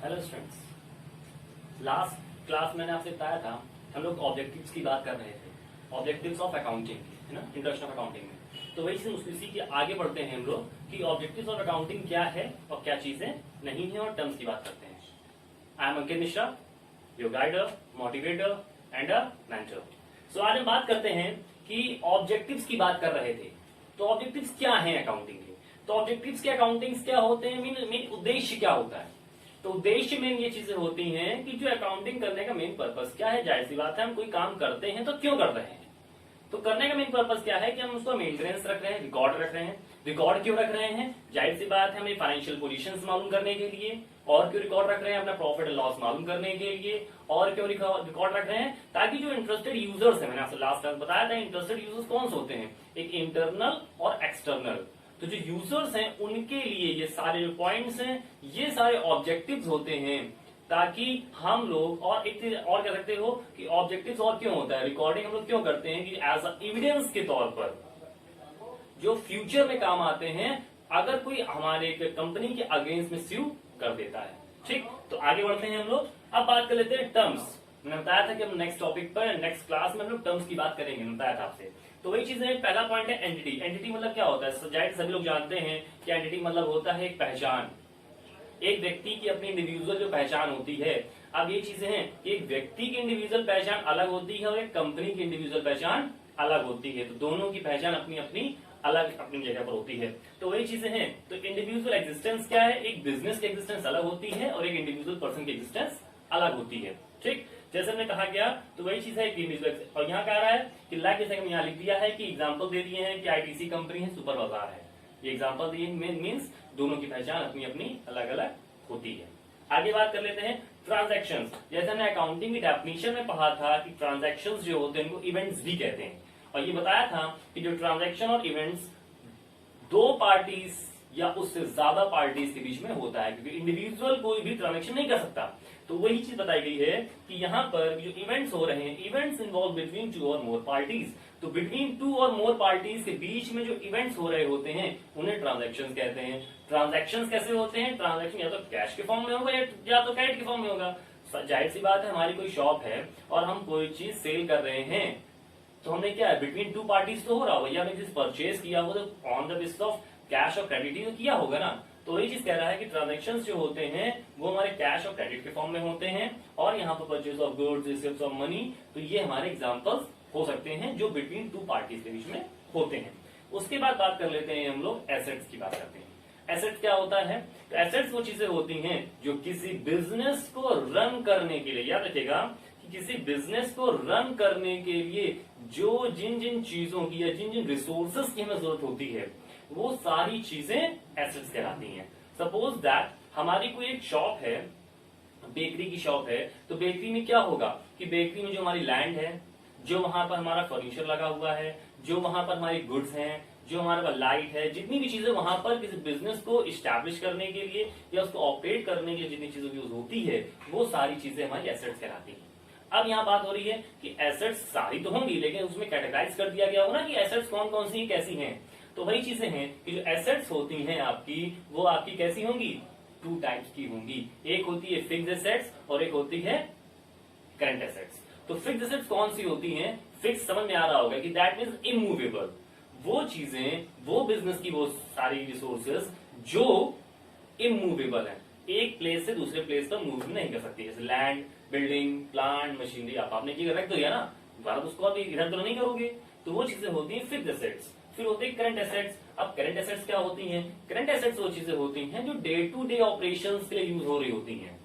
Hello students, last class मैंने आपसे बताया था हम लोग ऑब्जेक्टिव्स की बात कर रहे थे, ऑब्जेक्टिव्स ऑफ अकाउंटिंग, है ना, इंट्रोडक्शन ऑफ अकाउंटिंग में। तो वही उसी के आगे बढ़ते हैं हम लोग कि ऑब्जेक्टिव्स ऑफ अकाउंटिंग क्या है और क्या चीजें नहीं है और टर्म्स की बात करते हैं। I am Ankit Mishra, your guider, motivator and a mentor. So आज हम बात करते हैं कि ऑब्जेक्टिव्स की बात कर रहे थे। तो ऑब्जेक्टिव्स क्या हैं अकाउंटिंग के? तो ऑब्जेक्टिव्स के अकाउंटिंग्स क्या होते हैं, मेन उद्देश्य क्या होता है? तो उद्देश्य में ये चीजें होती हैं कि जो अकाउंटिंग करने का मेन पर्पस क्या है। जाहिर सी बात है, हम कोई काम करते हैं तो क्यों कर रहे हैं? तो करने का मेन पर्पस क्या है कि हम उसको मेंटेनेंस रख रहे हैं, रिकॉर्ड रख रहे हैं। रिकॉर्ड क्यों रख रहे हैं? जाहिर सी बात है, हमें फाइनेंशियल पोजीशंस मालूम करने के लिए। और क्यों रिकॉर्ड रख रहे हैं? अपना प्रॉफिट एंड लॉस मालूम करने के लिए। और क्यों रिकॉर्ड रख रहे हैं? ताकि जो इंटरेस्टेड यूजर्स है, मैंने आपसे लास्ट क्लास बताया था इंटरेस्टेड यूजर्स कौन से होते हैं, एक इंटरनल और एक्सटर्नल। तो जो यूजर्स हैं उनके लिए ये सारे जो पॉइंट्स हैं, ये सारे ऑब्जेक्टिव्स होते हैं, ताकि हम लोग और एक चीज और कह सकते हो कि ऑब्जेक्टिव्स और क्यों होता है, रिकॉर्डिंग हम लोग क्यों करते हैं कि एज अ एविडेंस के तौर पर जो फ्यूचर में काम आते हैं अगर कोई हमारे कंपनी के अगेंस्ट में स्यू कर देता है। ठीक, तो आगे बढ़ते हैं हम लोग। अब बात कर लेते हैं टर्म्स। मैंने बताया था कि हम नेक्स्ट टॉपिक पर नेक्स्ट क्लास में हम लोग टर्म्स की बात करेंगे, बताया था आपसे। तो वही चीज है, पहला पॉइंट है एंटिटी। एंटिटी मतलब क्या होता है? जाहिर सभी लोग जानते हैं कि एंटिटी मतलब होता है एक पहचान, एक व्यक्ति की अपनी इंडिविजुअल जो पहचान होती है। अब ये चीजें हैं कि एक व्यक्ति की इंडिविजुअल पहचान अलग होती है और एक कंपनी की इंडिविजुअल पहचान अलग होती है। तो दोनों की पहचान अपनी अपनी अलग अपनी जगह पर होती है। तो वही चीजें हैं। तो इंडिविजुअल एग्जिस्टेंस क्या है? एक बिजनेस की एग्जिस्टेंस अलग होती है और एक इंडिविजुअल पर्सन की एग्जिस्टेंस अलग होती है। ठीक, जैसे हमने कहा गया, तो वही चीज है कि इंडिविजुअल। और यहाँ कह रहा है कि लाइक, जैसे यहाँ लिख दिया है कि एग्जाम्पल दे दिए हैं कि आईटीसी कंपनी है, सुपर बाजार है। ये एग्जाम्पल दिए मीन्स दोनों की पहचान अपनी अपनी अलग अलग होती है। आगे बात कर लेते हैं ट्रांजैक्शंस। जैसे हमने अकाउंटिंग की डेफिनेशन में पढ़ा था कि ट्रांजैक्शंस जो होते हैं उनको इवेंट्स भी कहते हैं। और ये बताया था कि जो ट्रांजैक्शन और इवेंट्स दो पार्टीज या उससे ज्यादा पार्टीज के बीच में होता है, क्योंकि इंडिविजुअल कोई भी ट्रांजैक्शन नहीं कर सकता। तो वही चीज बताई गई है कि यहाँ पर जो इवेंट्स हो रहे हैं, इवेंट्स इन्वॉल्व बिटवीन टू और मोर पार्टीज। तो बिटवीन टू और मोर पार्टीज के बीच में जो इवेंट्स हो रहे होते हैं उन्हें ट्रांजैक्शंस कहते हैं। ट्रांजैक्शंस कैसे होते हैं? ट्रांजैक्शन या तो कैश के फॉर्म में होगा या तो क्रेडिट के फॉर्म में होगा। जाहिर सी बात है, हमारी कोई शॉप है और हम कोई चीज सेल कर रहे हैं, तो हमने क्या है, बिटवीन टू पार्टीज तो हो रहा होगा, या हमने जिस परचेज किया हो तो on the basis of cash और क्रेडिट ही किया होगा ना। तो वही चीज कह रहा है कि ट्रांजैक्शंस जो होते हैं वो हमारे कैश और क्रेडिट के फॉर्म में होते हैं। और यहाँ पर purchase of goods, receipts of money, तो ये हमारे एग्जांपल्स हो सकते हैं जो बिटवीन टू पार्टीज के बीच में होते हैं। उसके बाद बात कर लेते हैं हम लोग एसेट्स की बात करते हैं। एसेट्स क्या होता है? तो एसेट्स वो चीजें होती हैं जो किसी बिजनेस को रन करने के लिए, याद रखिएगा कि किसी बिजनेस को रन करने के लिए जो जिन जिन चीजों की या जिन जिन रिसोर्सेस की हमें जरूरत होती है वो सारी चीजें एसेट्स कहलाती हैं। सपोज दैट हमारी कोई एक शॉप है, बेकरी की शॉप है, तो बेकरी में क्या होगा कि बेकरी में जो हमारी लैंड है, जो वहां पर हमारा फर्नीचर लगा हुआ है, जो वहां पर हमारी गुड्स हैं, जो हमारे पास लाइट है, जितनी भी चीजें वहां पर किसी बिजनेस को इस्टेब्लिश करने के लिए या उसको ऑपरेट करने के लिए जितनी चीजों की यूज होती है वो सारी चीजें हमारी एसेट्स कहलाती हैं। अब यहाँ बात हो रही है कि एसेट्स सारी तो होंगी, लेकिन उसमें कैटेगराइज कर दिया गया होगा ना कि एसेट्स कौन कौन सी कैसी हैं। तो वही चीजें हैं कि जो एसेट्स होती हैं आपकी, वो आपकी कैसी होंगी? टू टाइप्स की होंगी। एक होती है फिक्स्ड एसेट्स और एक होती है करंट एसेट्स। तो फिक्स्ड एसेट्स कौन सी होती हैं? फिक्स समझ में आ रहा होगा कि दैट मीन्स इमूवेबल, वो चीजें, वो बिजनेस की वो सारी रिसोर्सेज जो इमूवेबल है, एक प्लेस से दूसरे प्लेस पर मूव नहीं कर सकती। जैसे लैंड, बिल्डिंग, प्लांट, मशीनरी, आपने की रख दिया ना, दोबारा तो उसको आप इधर तो नहीं करोगे। तो वो चीजें होती हैं फिक्स्ड एसेट्स। फिर होते हैं करंट एसेट्स। अब करंट एसेट्स क्या होती हैं? करंट एसेट्स वो चीजें होती हैं जो डे टू डे ऑपरेशंस के लिए यूज हो रही होती हैं।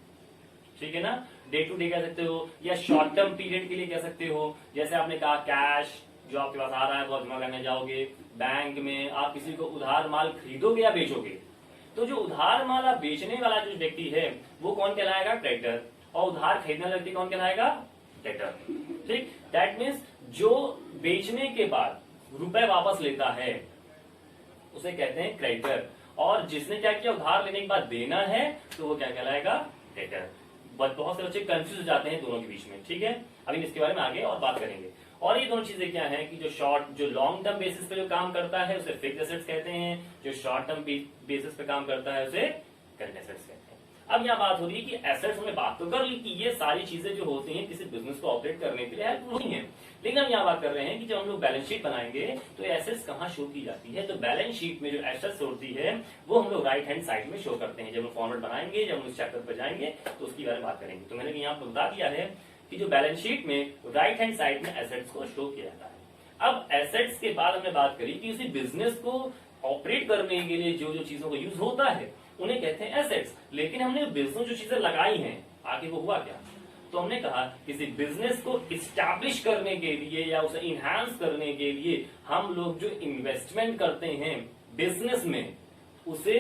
ठीक है ना, डे टू डे कह सकते हो या शॉर्ट टर्म पीरियड के लिए कह सकते हो। जैसे आपने कहा कैश जो आपके पास आ रहा है वो जमा करने जाओगे बैंक में, आप किसी को उधार माल खरीदोगे या बेचोगे, तो जो उधार माल आप बेचने वाला जो व्यक्ति है वो कौन कहलाएगा? क्रेडिटर। और उधार खरीदने वाला व्यक्ति कौन कहलाएगा? डेटर। ठीक, दैट मीन्स जो बेचने के बाद रुपए वापस लेता है उसे कहते हैं क्रेडिटर, और जिसने क्या किया, उधार लेने के बाद देना है, तो वो क्या कहलाएगा? डेटर। बहुत से बच्चे कंफ्यूज हो जाते हैं दोनों के बीच में। ठीक है, अभी इसके बारे में आगे और बात करेंगे। और ये दोनों चीजें क्या है कि जो लॉन्ग टर्म बेसिस पे जो काम करता है उसे फिक्स्ड एसेट्स कहते हैं, जो शॉर्ट टर्म बेसिस पे काम करता है उसे करंट एसेट्स कहते हैं। अब यहाँ बात हो रही है कि एसेट्स, हमने बात तो कर ली कि ये सारी चीजें जो होती हैं किसी बिजनेस को ऑपरेट करने के लिए हेल्पफुल होती हैं, लेकिन हम यहाँ बात कर रहे हैं कि जब हम लोग बैलेंस शीट बनाएंगे तो एसेट्स कहाँ शो की जाती है। तो बैलेंस शीट में जो एसेट्स होती है वो हम लोग राइट हैंड साइड में शो करते हैं। जब हम फॉर्मेट बनाएंगे, जब हम उस चैप्टर पर जाएंगे तो उसकी बारे में बात करेंगे। तो मैंने यहाँ पर बता दिया है कि जो बैलेंस शीट में राइट हैंड साइड में एसेट्स को शो किया जाता है। अब एसेट्स के बाद हमने बात करी कि उसी बिजनेस को ऑपरेट करने के लिए जो जो चीजों का यूज होता है उन्हें कहते हैं एसेट्स। लेकिन हमने बिजनेस जो चीजें लगाई हैं आगे वो हुआ क्या, तो हमने कहा किसी बिजनेस को इस्टेब्लिश करने के लिए या उसे इनहांस करने के लिए हम लोग जो इन्वेस्टमेंट करते हैं बिजनेस में उसे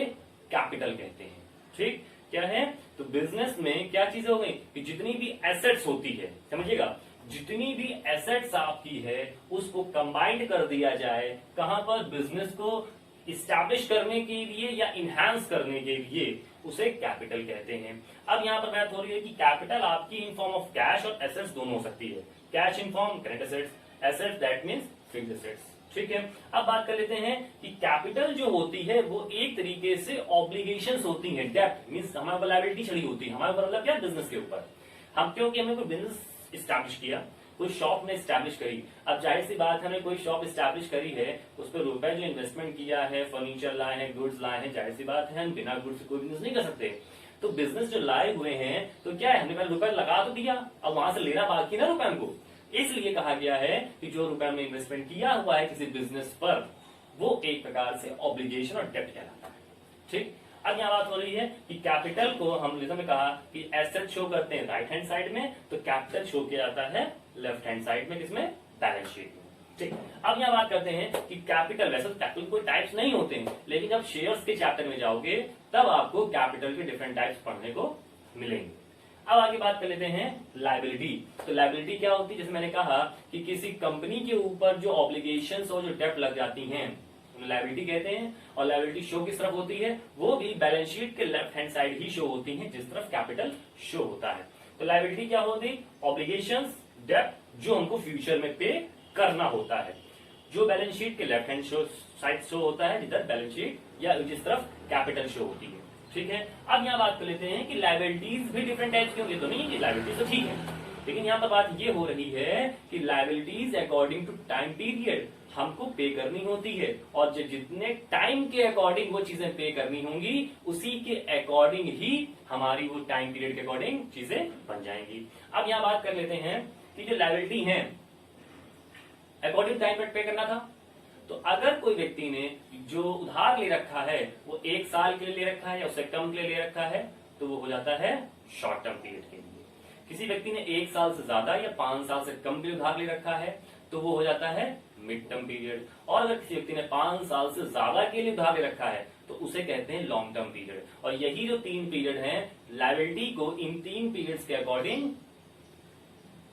कैपिटल कहते हैं। ठीक, क्या है, तो बिजनेस में क्या चीजें हो गई कि जितनी भी एसेट्स होती है, समझिएगा, जितनी भी एसेट्स आपकी है उसको कंबाइंड कर दिया जाए कहां पर, बिजनेस को इस्टेब्लिश करने के लिए या इनहांस करने के लिए, उसे कैपिटल कहते हैं। अब यहाँ पर बात हो रही है कि कैपिटल आपकी इन फॉर्म ऑफ कैश और एसेट्स दोनों हो सकती है। Cash in form current assets, assets that means fixed assets. ठीक है, अब बात कर लेते हैं कि कैपिटल जो होती है वो एक तरीके से ऑब्लिगेशंस होती है, डेब्ट मींस हमारे ऊपर लायबिलिटी चढ़ी होती है, हमारे ऊपर मतलब क्या, बिजनेस के ऊपर। हम क्योंकि हमने कोई बिजनेस स्टैब्लिश किया, कोई शॉप ने स्टैब्लिश करी, अब जाहिर सी बात है हमने कोई शॉप स्टैब्लिश करी है, उस पर रुपए जो इन्वेस्टमेंट किया है, फर्नीचर लाए हैं, गुड्स लाए हैं, जाहिर सी बात है हम बिना गुड्स से कोई बिजनेस नहीं कर सकते। तो बिजनेस जो लाए हुए हैं तो क्या है, हमने पहले रुपए लगा तो दिया, अब वहां से लेना बाकी ना रुपए को, इसलिए कहा गया है कि जो रुपए में इन्वेस्टमेंट किया हुआ है किसी बिजनेस पर वो एक प्रकार से ऑब्लिगेशन और डेब्ट कहलाता है। ठीक, अब यहाँ बात हो रही है कि कैपिटल को हम लिस्ट में कहा कि एसेट शो करते हैं राइट हैंड साइड में, तो कैपिटल शो किया जाता है लेफ्ट हैंड साइड में, किसमें, बैलेंस शीट में। ठीक, अब यहाँ बात करते हैं कि कैपिटल, वैसे तो कैपिटल कोई टाइप्स नहीं होते हैं, लेकिन जब शेयर्स के चैप्टर में जाओगे तब आपको कैपिटल के डिफरेंट टाइप्स पढ़ने को मिलेंगे। अब आगे बात कर लेते हैं लायबिलिटी। तो लायबिलिटी क्या होती है, जैसे मैंने कहा कि किसी कंपनी के ऊपर जो ऑब्लिगेशंस और जो डेब्ट लग जाती हैं लायबिलिटी कहते हैं, और लायबिलिटी शो किस तरफ होती है, वो भी बैलेंस शीट के लेफ्ट हैंड साइड ही शो होती है जिस तरफ कैपिटल शो होता है। तो लायबिलिटी क्या होती, ऑब्लिगेशंस, डेब्ट जो हमको फ्यूचर में पे करना होता है, जो बैलेंस शीट के लेफ्ट हैंड साइड शो होता है जिधर बैलेंस शीट या जिस तरफ कैपिटल शो होती है। ठीक है, अब यहाँ बात कर लेते हैं कि लायबिलिटीज भी डिफरेंट टाइप्स की होंगी, तो नहीं कि लायबिलिटीज तो ठीक है, लेकिन यहाँ पर बात ये हो रही है कि liabilities according to time period हमको पे करनी होती है, और जितने टाइम के अकॉर्डिंग वो चीजें पे करनी होंगी उसी के अकॉर्डिंग ही हमारी वो टाइम पीरियड के अकॉर्डिंग चीजें बन जाएंगी। अब यहाँ बात कर लेते हैं कि जो लायबिलिटी है अकॉर्डिंग टाइम पीरियड पे करना था, तो अगर कोई व्यक्ति ने जो उधार ले रखा है वो 1 साल के लिए ले रखा है या उससे कम के लिए ले रखा है तो वो हो जाता है शॉर्ट टर्म पीरियड के लिए। किसी व्यक्ति ने 1 साल से ज्यादा या 5 साल से कम के लिए उधार ले रखा है तो वो हो जाता है मिड टर्म पीरियड, और अगर किसी व्यक्ति ने 5 साल से ज्यादा के लिए उधार ले रखा है तो उसे कहते हैं लॉन्ग टर्म पीरियड। और यही जो 3 पीरियड हैं लायबिलिटी को इन 3 पीरियड्स के अकॉर्डिंग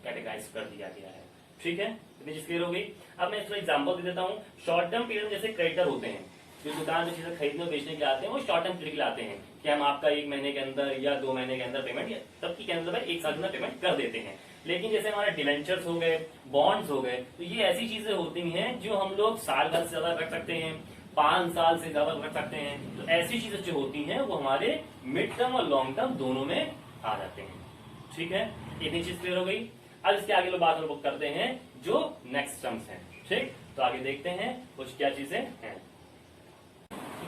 कैटेगराइज कर दिया गया है। ठीक है, इतनी चीज क्लियर हो गई। अब मैं इसका एग्जांपल दे देता हूँ। शॉर्ट टर्म पीरियड जैसे क्रेडिटर होते हैं, जो दुकान में चीजें खरीदने और बेचने के लिए आते हैं वो शॉर्ट टर्म पीरियड के लिए आते हैं कि हम आपका 1 महीने के अंदर या 2 महीने के अंदर पेमेंट, या तब की अंदर 1 साल के अंदर पेमेंट कर देते हैं। लेकिन जैसे हमारे डिवेंचर्स हो गए, बॉन्ड्स हो गए, तो ये ऐसी चीजें होती हैं जो हम लोग साल भर से ज्यादा रख सकते हैं, 5 साल से ज्यादा रख सकते हैं। तो ऐसी चीजें जो होती हैं वो हमारे मिड टर्म और लॉन्ग टर्म दोनों में आ जाते हैं। ठीक है, इतनी चीज क्लियर हो गई। अब इसके आगे लोग बात हम करते हैं जो नेक्स्ट टर्म्स हैं। ठीक, तो आगे देखते हैं कुछ क्या चीजें हैं,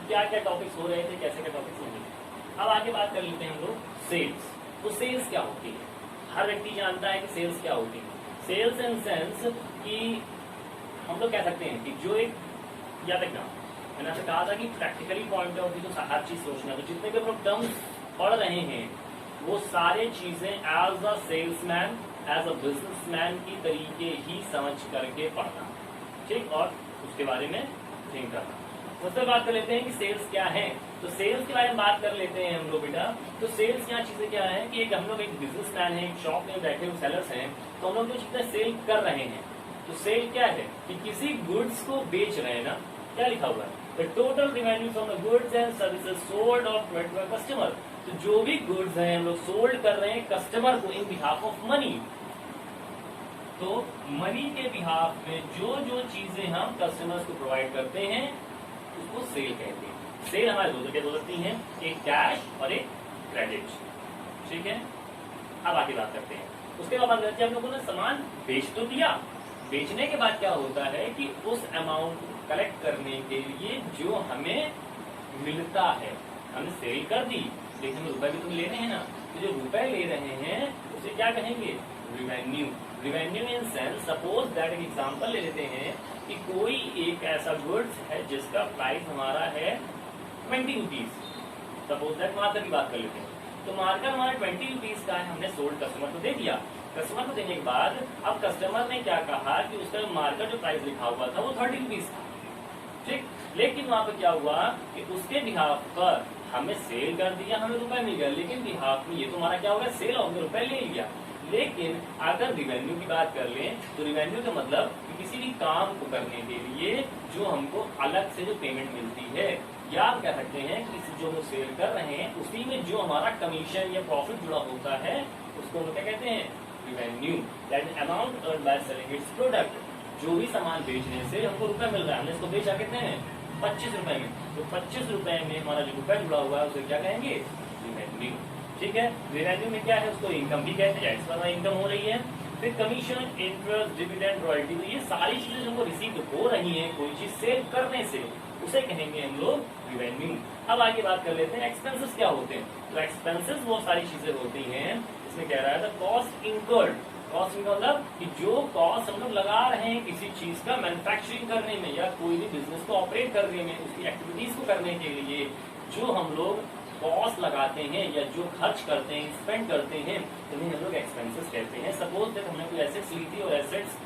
क्या क्या टॉपिक्स हो रहे थे, कैसे क्या टॉपिक्स होंगे। अब आगे बात कर लेते हैं हम लोग सेल्स। तो सेल्स क्या होती है, हर व्यक्ति जानता है कि सेल्स क्या होती है। सेल्स इन सेंस कि हम लोग कह सकते हैं कि जो एक, याद रखना मैंने आपसे कहा था कि प्रैक्टिकली पॉइंट ऑफ व्यू तो हर चीज सोचना, तो जितने भी हम लोग टर्म्स पढ़ रहे हैं वो सारे चीजें as a salesman, as a businessman की तरीके ही समझ करके पढ़ना। ठीक, और उसके बारे में थिंक करना। उससे बात कर लेते हैं कि सेल्स क्या है। तो सेल्स के बारे में बात कर लेते हैं हम लोग बेटा। तो सेल्स यहाँ चीजें क्या है कि एक हम लोग एक बिजनेसमैन है, एक शॉप में बैठे हुए सेलर्स हैं, तो हम लोग जो चीजें सेल कर रहे हैं, तो सेल क्या है कि किसी गुड्स को बेच रहे हैं ना, क्या लिखा हुआ है, the total revenue from the goods and services sold और प्रोवाइडेड बाय कस्टमर। तो जो भी गुड्स हैं हम लोग सोल्ड कर रहे हैं कस्टमर को इन बिहाफ ऑफ मनी, तो मनी के बिहाफ में जो जो चीजें हम कस्टमर्स को प्रोवाइड करते हैं उसको सेल कहते हैं। सेल हमारे 2 तरीके हो सकती हैं, एक कैश और एक क्रेडिट। ठीक है, अब आगे बात करते हैं। उसके बाद बात करते हैं, हम लोगों ने सामान बेच तो दिया, बेचने के बाद क्या होता है कि उस अमाउंट को कलेक्ट करने के लिए जो हमें मिलता है, हमने सेल कर दी लेकिन हमें रुपए भी तो लेने हैं ना, तो जो रुपए ले रहे हैं उसे क्या कहेंगे, revenue. Revenue in sense, suppose that, एक एग्जांपल ले लेते हैं कि कोई एक ऐसा गुड्स है जिसका प्राइस हमारा है 20 रुपीज, सपोज दैट मार्कर की बात कर लेते हैं। तो मार्कर हमारा 20 रुपीज का है, हमने सोल्ड कस्टमर को दे दिया। कस्टमर को देने के बाद अब कस्टमर ने क्या कहा कि उसका मार्कर जो प्राइस लिखा हुआ था वो 30 रुपीज था। ठीक, लेकिन वहां पर क्या हुआ कि उसके बिहाफ पर हमें सेल कर दिया, हमें रुपए मिल गया, लेकिन बिहाफ में ये तो हमारा क्या हो गया, सेल और रुपए ले लिया। लेकिन अगर रिवेन्यू की बात कर लें तो रिवेन्यू का मतलब कि किसी भी काम को करने के लिए जो हमको अलग से जो पेमेंट मिलती है, या आप कह सकते हैं कि जो हम सेल कर रहे हैं उसी में जो हमारा कमीशन या प्रॉफिट जुड़ा होता है उसको हम क्या कहते हैं, revenue. That amount earned by selling it's product. जो भी सामान बेचने से हमको रुपए मिल रहा है, हमने इसको बेचा कितने में, 25 रुपए में, तो 25 रुपए में हमारा जो रुपए जुड़ा हुआ है उसे क्या कहेंगे, रिवेन्यू। ठीक है, रिवेन्यू में क्या है, उसको इनकम भी कहते हैं, इस पर इनकम हो रही है। फिर कमीशन, इंटरेस्ट, डिविडेंड, रॉयल्टी, तो ये सारी चीजें हमको रिसीव हो रही है कोई चीज सेल करने से, उसे कहेंगे हम लोग रिवेन्यू। अब आगे बात कर लेते हैं एक्सपेंसेस क्या होते हैं। तो एक्सपेंसेस वो सारी चीजें होती हैं, इसमें कह रहा है कॉस्ट इनकर्ड। कॉस्ट इनका मतलब कि जो कॉस्ट हम लोग लगा रहे हैं किसी चीज का मैन्युफैक्चरिंग करने में या कोई भी बिजनेस को ऑपरेट करने में, उसकी एक्टिविटीज को करने के लिए जो हम लोग कॉस्ट लगाते हैं या जो खर्च करते हैं, स्पेंड करते हैं, उन्हें हम लोग एक्सपेंसेस कहते हैं। सपोज दैट हमने कोई एसेट्स ली थी और एसेट्स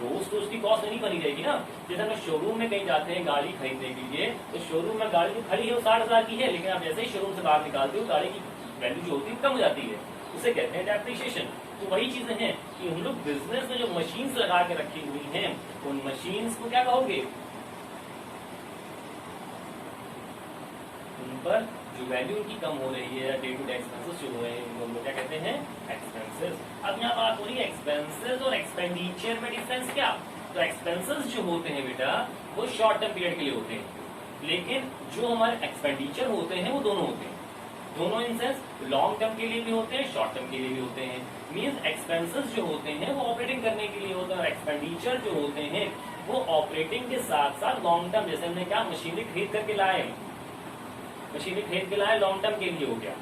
रोज तो उसकी कॉस्ट नहीं बनी रहेगी ना। जैसे हम शोरूम में कहीं जाते हैं गाड़ी खरीदने के लिए, तो शोरूम में गाड़ी जो खड़ी है वो 60,000 की है, लेकिन आप जैसे ही शोरूम से बाहर निकालते हो गाड़ी की वैल्यू जो होती है कम हो जाती है, उसे कहते हैं डेप्रिसिएशन। तो वही चीजें हैं कि हम लोग बिजनेस में जो मशीन्स लगा के रखी हुई हैं उन मशीन्स को क्या कहोगे, उन पर जो वैल्यू उनकी कम हो रही है, डे टू डे एक्सपेंसेस जो हो रहे हैं उनको हम लोग क्या कहते हैं, एक्सपेंसेस। अब यहाँ बात हो रही है एक्सपेंसेस और एक्सपेंडिचर में डिफरेंस क्या। तो एक्सपेंसेस जो होते हैं बेटा वो शॉर्ट टर्म पीरियड के लिए होते हैं, लेकिन जो हमारे एक्सपेंडिचर होते हैं वो दोनों होते हैं। दोनों इन सेंस लॉन्ग टर्म के लिए भी होते हैं, शॉर्ट टर्म के लिए भी होते हैं। मीन्स एक्सपेंसेस जो होते हैं वो ऑपरेटिंग करने के लिए होते हैं और एक्सपेंडिचर जो होते हैं वो ऑपरेटिंग के साथ साथ लॉन्ग टर्म, जैसे हमने क्या मशीनरी खरीद करके लाए, मशीनरी खरीद के लाए, लॉन्ग टर्म के लिए हो गया।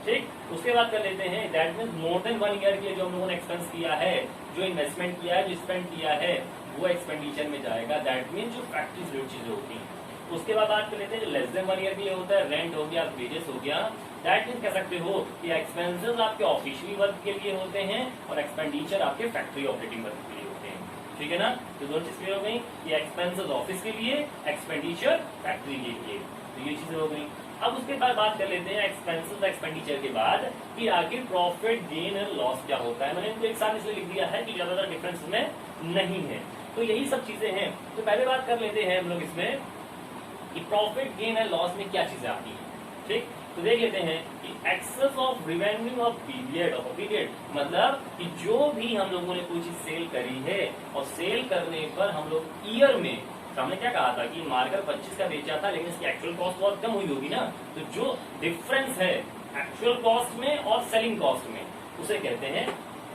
ठीक, उसके बाद कर लेते हैं that means more than 1 year के लिए जो हम लोगों ने एक्सपेंस किया है, जो इन्वेस्टमेंट किया है, जो स्पेंड किया है, वो एक्सपेंडिचर में जाएगा। दैट मीन्स जो फैक्ट्री से चीजें होती हैं। उसके बाद बात कर लेते हैं जो लेस देन 1 ईयर के लिए होता है, रेंट हो गया, वेजेस हो गया। दैट मीन्स कह सकते हो कि एक्सपेंसेस आपके ऑफिशियली वर्क के लिए होते हैं और एक्सपेंडिचर आपके फैक्ट्री ऑपरेटिंग वर्क के लिए होते हैं। ठीक है ना, तो दोनों चीज क्लियर हो गई कि एक्सपेंसेस ऑफिस के लिए, एक्सपेंडिचर फैक्ट्री के लिए, तो ये चीजें हो गई। अब उसके बाद बात कर लेते हैं एक्सपेंसेस एक्सपेंडिचर के बाद कि आखिर प्रॉफिट, गेन और लॉस क्या होता है। मैंने इनको एक साथ इसलिए लिख दिया है कि ज्यादातर डिफरेंस में नहीं है, तो यही सब चीजें हैं। तो पहले बात कर लेते हैं हम लोग इसमें कि प्रॉफिट, गेन और लॉस में क्या चीजें आती हैं। ठीक, तो देख लेते हैं कि excess of revenue of period मतलब कि जो भी हम लोगों ने कोई चीज सेल करी है और सेल करने पर हम लोग ईयर में, हमने क्या कहा था कि मार्कर 25 का बेचा था लेकिन इसकी एक्चुअल कॉस्ट बहुत कम हुई होगी ना, तो जो डिफरेंस है एक्चुअल कॉस्ट में और सेलिंग कॉस्ट में उसे कहते हैं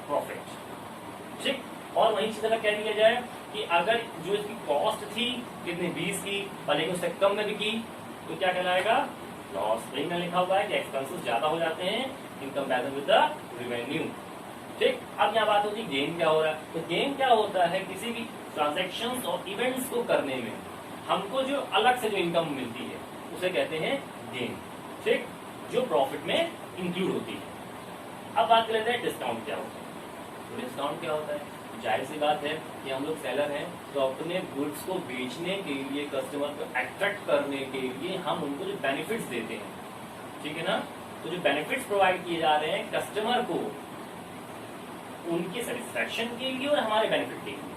प्रॉफिट। ठीक, और वही चीज अगर कह दिया जाए कि अगर जो इसकी कॉस्ट थी कितनी 20 की और लेकिन उससे कम में बिकी तो क्या कहलाएगा, लॉस। वही में लिखा हुआ है कि एक्सपेंसेस ज्यादा हो जाते हैं in comparison with the revenue. ठीक, अब यहाँ बात होती है गेन क्या हो रहा है। तो गेन क्या होता है, किसी भी ट्रांजैक्शंस और इवेंट्स को करने में हमको जो अलग से जो इनकम मिलती है उसे कहते हैं गेन। ठीक, जो प्रॉफिट में इंक्लूड होती है। अब बात कर लेते हैं डिस्काउंट क्या होता है। तो डिस्काउंट क्या होता है, जाहिर सी बात है कि हम लोग सेलर हैं तो अपने गुड्स को बेचने के लिए, कस्टमर को अट्रैक्ट करने के लिए हम उनको जो बेनिफिट्स देते हैं, ठीक है ना, तो जो बेनिफिट्स प्रोवाइड किए जा रहे हैं कस्टमर को उनके सेटिस्फैक्शन के लिए और हमारे बेनिफिट के लिए,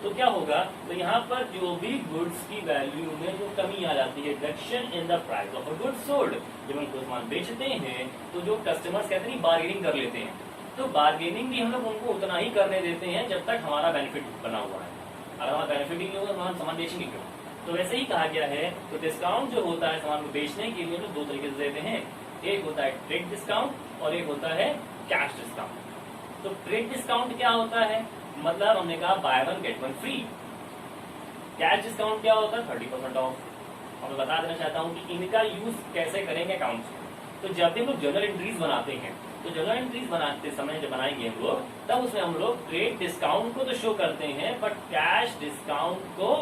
तो क्या होगा, तो यहाँ पर जो भी गुड्स की वैल्यू में जो कमी आ जाती है, reduction in the price of a goods sold, जब हम कोई सामान बेचते हैं तो जो कस्टमर्स कहते हैं बार्गेनिंग कर लेते हैं, तो बार्गेनिंग भी हम लोग उनको उतना ही करने देते हैं जब तक हमारा बेनिफिट बना हुआ है। अगर हमारा बेनिफिट ही नहीं होगा तो हम सामान बेचेंगे क्यों। तो वैसे ही कहा गया है, तो डिस्काउंट जो होता है सामान को बेचने के लिए हम लोग 2 तरीके से देते हैं। एक होता है ट्रेड डिस्काउंट और एक होता है कैश डिस्काउंट। तो ट्रेड डिस्काउंट क्या होता है, मतलब हमने कहा by one get one free. Cash discount क्या होता है, 30% ऑफ। और मैं बता देना चाहता हूं कि इनका यूज कैसे करेंगे अकाउंट्स में। तो जब भी हम लोग जर्नल एंट्रीज बनाते हैं, तो जर्नल एंट्रीज बनाते समय जब बनाएंगे हम लोग, तब उसमें हम लोग ट्रेड डिस्काउंट को तो शो करते हैं, बट कैश डिस्काउंट को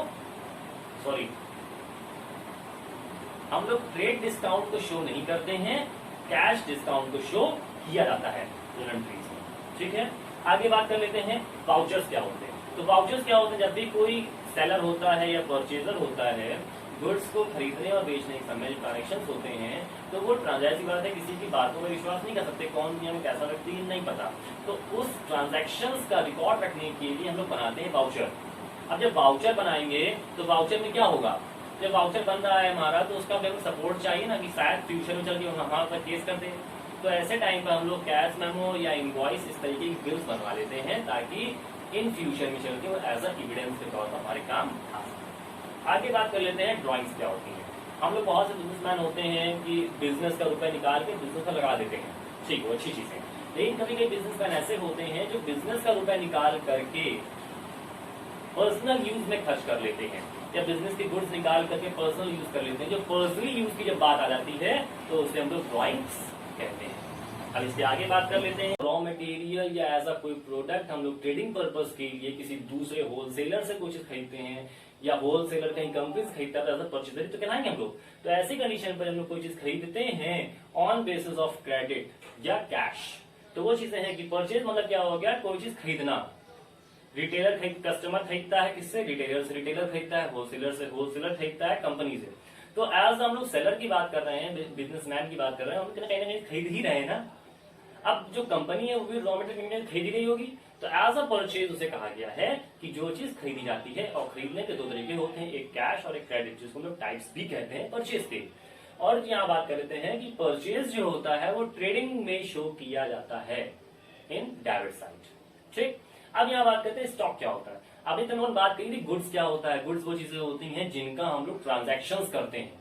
हम लोग ट्रेड डिस्काउंट को शो नहीं करते हैं, कैश डिस्काउंट को शो किया जाता है जर्नल एंट्रीज में। ठीक है, आगे बात कर लेते हैं वाउचर्स क्या होते हैं। तो वाउचर्स क्या होते हैं, जब भी कोई सेलर होता है या परचेजर होता है, गुड्स को खरीदने और बेचने के समय जो ट्रांजेक्शन होते हैं, तो वो ट्रांजैक्शन बात है, किसी की बातों पर विश्वास नहीं कर सकते, कौन दुनिया में कैसा व्यक्ति नहीं पता। तो उस ट्रांजैक्शंस का रिकॉर्ड रखने के लिए हम लोग बनाते हैं वाउचर। अब जब वाउचर बनाएंगे तो वाउचर में क्या होगा, जब वाउचर बन रहा है हमारा, तो उसका हमें सपोर्ट चाहिए ना, कि शायद फ्यूचर में चल के हमारा पर केस कर दे। तो ऐसे टाइम पर हम लोग कैश मेमो या इनवॉइस इस तरीके की बिल्स बनवा लेते हैं, ताकि इन फ्यूचर में चल के वो एज अ एविडेंस के तौर पर हमारे काम आ सके। आगे बात कर लेते हैं ड्राइंग्स क्या होती हैं। हम लोग बहुत से बिजनेसमैन होते हैं कि बिजनेस का रुपए निकाल के बिजनेस में लगा देते हैं, ठीक, वो अच्छी चीज है। लेकिन कभी कभी बिजनेसमैन ऐसे होते हैं जो बिजनेस का रुपए निकाल करके पर्सनल यूज में खर्च कर लेते हैं, या बिजनेस के गुड्स निकाल करके पर्सनल यूज कर लेते हैं। जो पर्सनली यूज की जब बात आ जाती है तो उसे हम लोग ड्राइंग्स कहते हैं। अब इसके आगे बात कर लेते हैं रॉ मटेरियल या एज अ कोई प्रोडक्ट हम लोग ट्रेडिंग पर्पस के लिए किसी दूसरे होलसेलर से कुछ खरीदते हैं, या होलसेलर कहीं कंपनी खरीदता है, तो परचेजर तो कहलाएंगे हम लोग। तो ऐसी कंडीशन पर हम लोग कोई चीज खरीदते हैं ऑन बेसिस ऑफ क्रेडिट या कैश, तो वो चीजें हैं कि परचेज मतलब क्या हो गया, कोई चीज खरीदना। रिटेलर कस्टमर खरीदता है किससे, रिटेलर से, रिटेलर खरीदता है होलसेलर से, होलसेलर खरीदता है कंपनी से। तो एज हम लोग सेलर की बात कर रहे हैं, बिजनेसमैन की बात कर रहे हैं, हम कहीं ना कहीं खरीद ही रहे हैं ना। अब जो कंपनी है वो भी रॉ मटेरियल खरीदी गई होगी, तो एज अ परचेज उसे कहा गया है कि जो चीज खरीदी जाती है, और खरीदने के दो तरीके होते हैं, एक कैश और एक क्रेडिट, जिसको हम लोग टाइप्स भी कहते हैं परचेज के। और यहाँ बात कर लेते हैं कि परचेज जो होता है वो ट्रेडिंग में शो किया जाता है इन डेबिट साइड। ठीक, अब यहाँ बात करते हैं स्टॉक क्या होता है। अभी तक हम बात करी थी गुड्स क्या होता है। गुड्स वो चीजें होती हैं जिनका हम लोग ट्रांजैक्शंस करते हैं,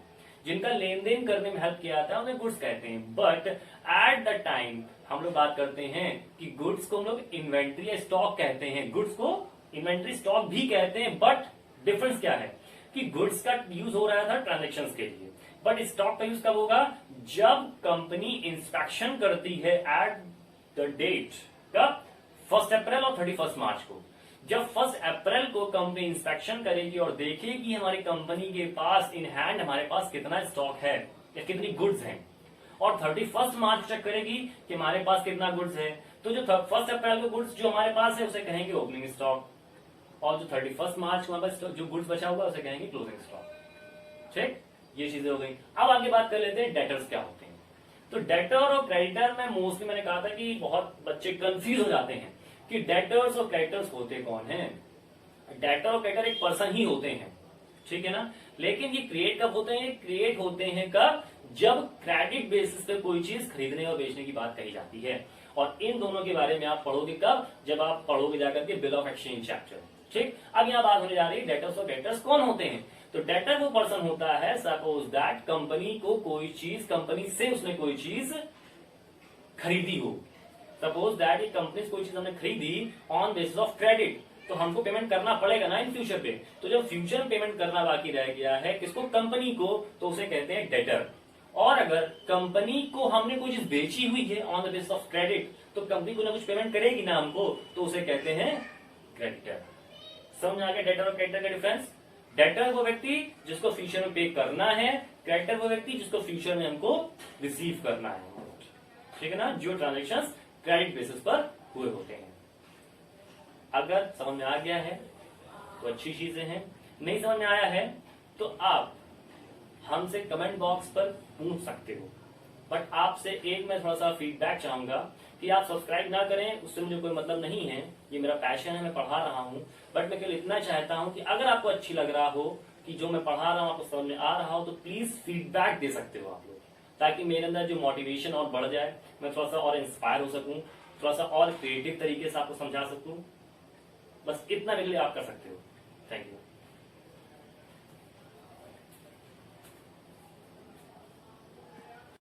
जिनका लेन देन करने में हेल्प किया जाता है, उन्हें गुड्स कहते हैं। बट एट द टाइम हम लोग बात करते हैं कि गुड्स को हम लोग इन्वेंट्री या स्टॉक कहते हैं। गुड्स को इन्वेंट्री स्टॉक भी कहते हैं, बट डिफरेंस क्या है कि गुड्स का यूज हो रहा था ट्रांजेक्शन के लिए, बट स्टॉक का यूज कब होगा, जब कंपनी इंस्पेक्शन करती है एट द डेट, कब, 1 अप्रैल और 31 मार्च को। जब 1 अप्रैल को कंपनी इंस्पेक्शन करेगी और देखेगी हमारी कंपनी के पास इन हैंड हमारे पास कितना स्टॉक है या कितनी गुड्स हैं, और 31 मार्च चेक करेगी कि हमारे पास कितना गुड्स है, तो जो 1 अप्रैल को गुड्स जो हमारे पास है उसे कहेंगे ओपनिंग स्टॉक, और जो 31 मार्च को हमारे पास जो गुड्स बचा हुआ है उसे कहेंगे क्लोजिंग स्टॉक। ठीक, ये चीजें हो गई। अब आगे बात कर लेते हैं डेटर्स क्या होते हैं। तो डेटर और क्रेडिटर में मोस्टली मैंने कहा था कि बहुत बच्चे कंफ्यूज हो जाते हैं कि डेटर्स और क्रेडिटर्स होते कौन हैं। डेटर और क्रेडिटर एक पर्सन ही होते हैं, ठीक है ना, लेकिन ये क्रिएट कब होते हैं, क्रिएट होते हैं कब, जब क्रेडिट बेसिस पे कोई चीज खरीदने और बेचने की बात कही जाती है। और इन दोनों के बारे में आप पढ़ोगे कब, जब आप पढ़ोगे जाकर के बिल ऑफ एक्सचेंज चैप्टर। ठीक, अब यहाँ बात होने जा रही है डेटर्स और क्रेडिटर्स कौन होते हैं। तो डेटर वो पर्सन होता है, सपोज दैट कंपनी को कोई चीज, कंपनी से उसने कोई चीज खरीदी हो। सपोज दैट ये कंपनी कोई चीज हमने खरीदी ऑन बेसिस ऑफ क्रेडिट, तो हमको पेमेंट करना पड़ेगा ना इन फ्यूचर पे। तो जब फ्यूचर में पेमेंट करना बाकी रह गया है किसको, कंपनी को, तो उसे कहते हैं डेटर। और अगर कंपनी को हमने कोई चीज बेची हुई है on the basis of credit, तो कंपनी को ना कुछ पेमेंट करेगी ना हमको, तो उसे कहते हैं क्रेडिटर। समझ आ गया डेटर और क्रेडिटर का डिफरेंस। डेटर वो व्यक्ति जिसको फ्यूचर में पे करना है, क्रेडिटर वो व्यक्ति जिसको फ्यूचर में हमको रिसीव करना है। ठीक है ना, जो ट्रांजेक्शन क्रेडिट बेसिस पर हुए होते हैं। अगर समझ में आ गया है तो अच्छी चीजें हैं, नहीं समझ में आया है तो आप हमसे कमेंट बॉक्स पर पूछ सकते हो। बट आपसे एक मैं थोड़ा सा फीडबैक चाहूंगा कि आप सब्सक्राइब ना करें, उससे मुझे कोई मतलब नहीं है, ये मेरा पैशन है, मैं पढ़ा रहा हूं। बट मैं केवल इतना चाहता हूं कि अगर आपको अच्छी लग रहा हो कि जो मैं पढ़ा रहा हूं आपको समझ में आ रहा हो, तो प्लीज फीडबैक दे सकते हो आप लोग, ताकि मेरे अंदर जो मोटिवेशन और बढ़ जाए, मैं थोड़ा सा और इंस्पायर हो सकूं, थोड़ा सा और क्रिएटिव तरीके से आपको समझा सकूं। बस इतना मेरे लिए आप कर सकते हो। Thank you.